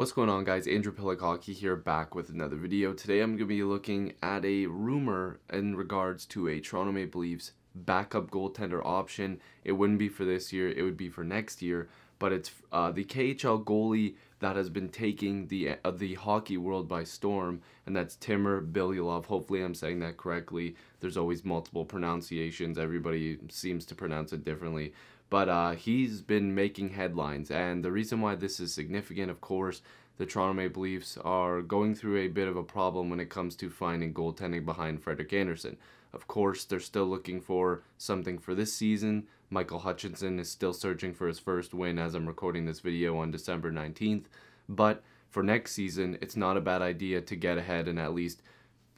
What's going on, guys? Andrew Piluk Hockey here, back with another video. Today I'm going to be looking at a rumor in regards to a Toronto Maple Leafs backup goaltender option. It wouldn't be for this year, it would be for next year, but it's the KHL goalie that has been taking the hockey world by storm, and that's Timur Bilyulov. Hopefully I'm saying that correctly. There's always multiple pronunciations. Everybody seems to pronounce it differently. But he's been making headlines, and the reason why this is significant, of course, the Toronto Maple Leafs are going through a bit of a problem when it comes to finding goaltending behind Frederik Andersen. Of course, they're still looking for something for this season. Michael Hutchinson is still searching for his first win as I'm recording this video on December 19th. But for next season, it's not a bad idea to get ahead and at least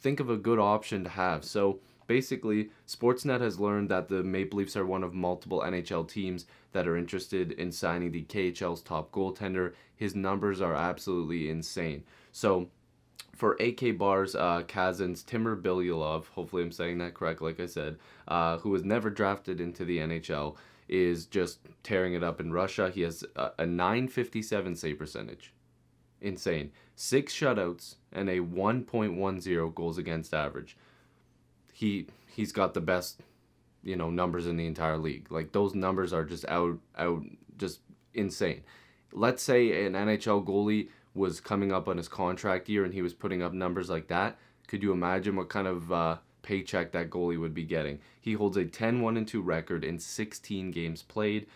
think of a good option to have. So basically, Sportsnet has learned that the Maple Leafs are one of multiple NHL teams that are interested in signing the KHL's top goaltender. His numbers are absolutely insane. So for AK Bar's Kazan's Timur Bilyulov, hopefully I'm saying that correct, like I said, who was never drafted into the NHL, is just tearing it up in Russia. He has a .957 save percentage. Insane. 6 shutouts and a 1.10 goals against average. He's got the best, numbers in the entire league. Like, those numbers are just just insane. Let's say an NHL goalie was coming up on his contract year and he was putting up numbers like that. Could you imagine what kind of paycheck that goalie would be getting? He holds a 10-1-2 record in 16 games played.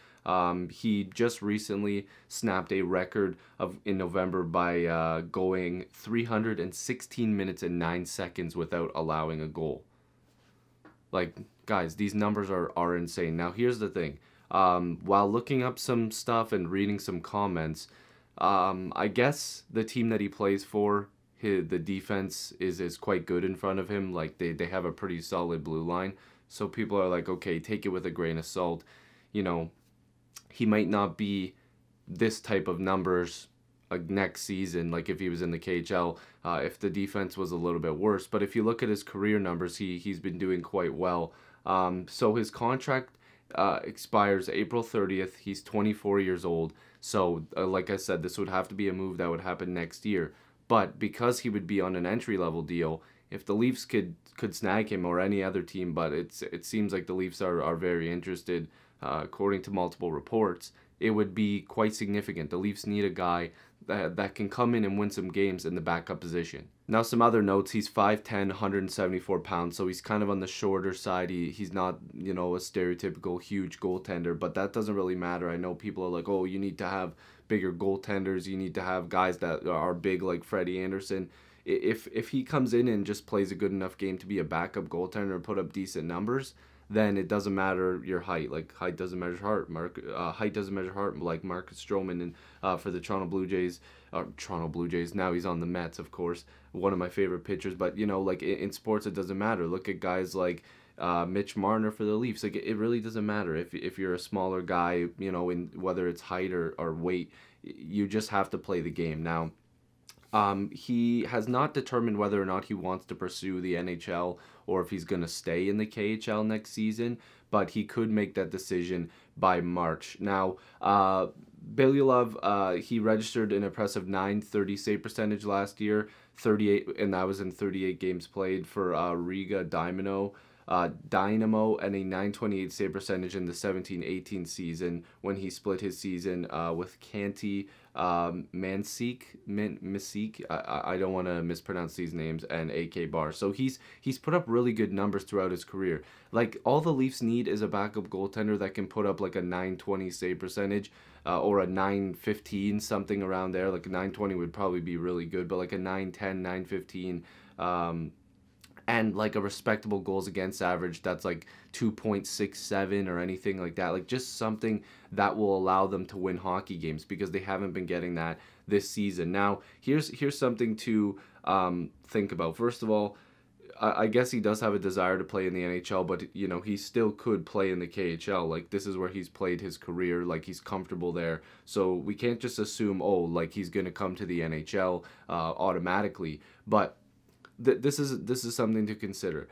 He just recently snapped a record in November by going 316 minutes and 9 seconds without allowing a goal. Like, guys, these numbers are insane. Now, here's the thing. While looking up some stuff and reading some comments, I guess the team that he plays for, the defense is quite good in front of him. Like, they have a pretty solid blue line. So people are like, okay, take it with a grain of salt. He might not be this type of numbers next season, like if he was in the KHL, if the defense was a little bit worse. But if you look at his career numbers, he's been doing quite well. So his contract expires April 30th. He's 24 years old. So like I said, this would have to be a move that would happen next year. But because he would be on an entry-level deal, if the Leafs could snag him, or any other team, but it seems like the Leafs are very interested, according to multiple reports, it would be quite significant. The Leafs need a guy that can come in and win some games in the backup position. Now, some other notes. He's 5'10", 174 pounds, so he's kind of on the shorter side. He's not, a stereotypical huge goaltender, but that doesn't really matter. I know people are like, oh, you need to have bigger goaltenders. You need to have guys that are big like Freddie Andersen. If he comes in and just plays a good enough game to be a backup goaltender and put up decent numbers, then it doesn't matter your height. Like, height doesn't measure heart. Height doesn't measure heart. Like Marcus Stroman and for the Toronto Blue Jays. Now he's on the Mets, of course. One of my favorite pitchers. But like in sports, it doesn't matter. Look at guys like Mitch Marner for the Leafs. Like, it really doesn't matter if you're a smaller guy. In whether it's height or weight, you just have to play the game. Now, he has not determined whether or not he wants to pursue the NHL or if he's going to stay in the KHL next season, but he could make that decision by March. Now, Bilyulov, he registered an impressive .930 save percentage last year, 38, and that was in 38 games played for Riga Dynamo, and a .928 save percentage in the 17-18 season when he split his season with Canty Masik. I don't want to mispronounce these names, and AK Bar. So he's put up really good numbers throughout his career. Like, all the Leafs need is a backup goaltender that can put up like a .920 save percentage or a .915, something around there. Like a .920 would probably be really good, but like a .910, .915. And like a respectable goals against average that's like 2.67 or anything like that. Like, just something that will allow them to win hockey games, because they haven't been getting that this season. Now, here's something to think about. First of all, I guess he does have a desire to play in the NHL, but he still could play in the KHL. Like, this is where he's played his career. Like, he's comfortable there. So we can't just assume, oh, like he's gonna come to the NHL automatically. But this is something to consider.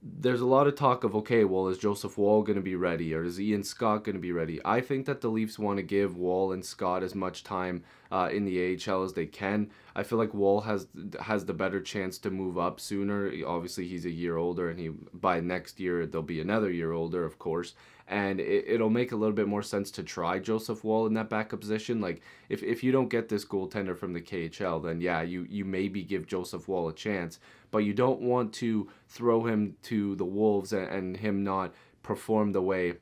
There's a lot of talk of, okay, well, is Joseph Woll going to be ready, or is Ian Scott going to be ready? I think that the Leafs want to give Woll and Scott as much time in the AHL as they can. I feel like Wall has the better chance to move up sooner. Obviously, he's a year older, and by next year they'll be another year older, of course. And it'll make a little bit more sense to try Joseph Wall in that backup position. Like if you don't get this goaltender from the KHL, then yeah, you maybe give Joseph Wall a chance, but you don't want to throw him to the Wolves and him not perform the way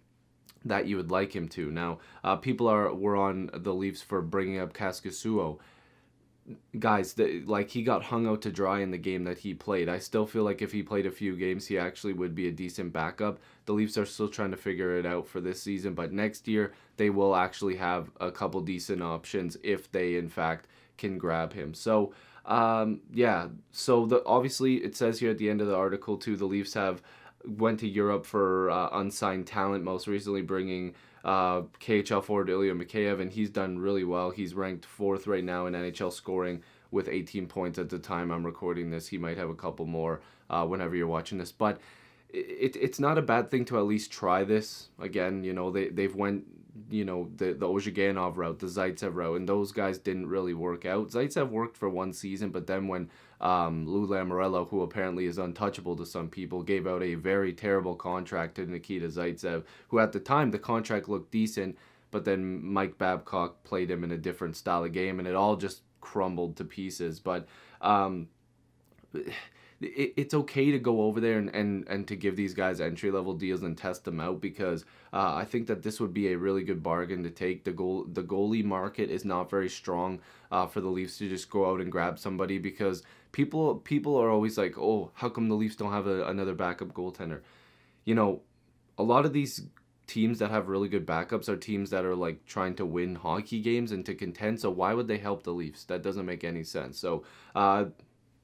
that you would like him to. Now, people were on the Leafs for bringing up Kaskisuo. Guys, like, he got hung out to dry in the game that he played. I still feel like if he played a few games, he actually would be a decent backup. The Leafs are still trying to figure it out for this season, but next year they will actually have a couple decent options if they, in fact, can grab him. So, yeah. So, obviously, it says here at the end of the article, too, the Leafs went to Europe for unsigned talent, most recently bringing KHL forward Ilya Mikheyev, and he's done really well. He's ranked 4th right now in NHL scoring with 18 points at the time I'm recording this. He might have a couple more whenever you're watching this, but it's not a bad thing to at least try this. Again, you know, they've went, you know, the Ozhiganov route, the Zaitsev route, and those guys didn't really work out. Zaitsev worked for one season, but then when Lou Lamoriello, who apparently is untouchable to some people, gave out a very terrible contract to Nikita Zaitsev, who at the time the contract looked decent, but then Mike Babcock played him in a different style of game, and it all just crumbled to pieces. But it's okay to go over there and to give these guys entry-level deals and test them out, because I think that this would be a really good bargain to take. The goalie market is not very strong for the Leafs to just go out and grab somebody, because people are always like, oh, how come the Leafs don't have another backup goaltender? You know, a lot of these teams that have really good backups are teams that are like trying to win hockey games and to contend, so why would they help the Leafs? That doesn't make any sense. So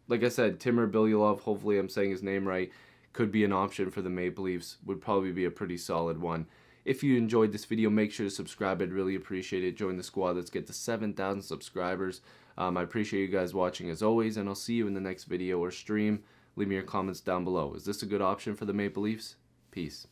like I said, Timur Bilyulov, hopefully I'm saying his name right, could be an option for the Maple Leafs. Would probably be a pretty solid one. If you enjoyed this video, make sure to subscribe. I'd really appreciate it. Join the squad. Let's get to 7,000 subscribers. I appreciate you guys watching as always, and I'll see you in the next video or stream. Leave me your comments down below. Is this a good option for the Maple Leafs? Peace.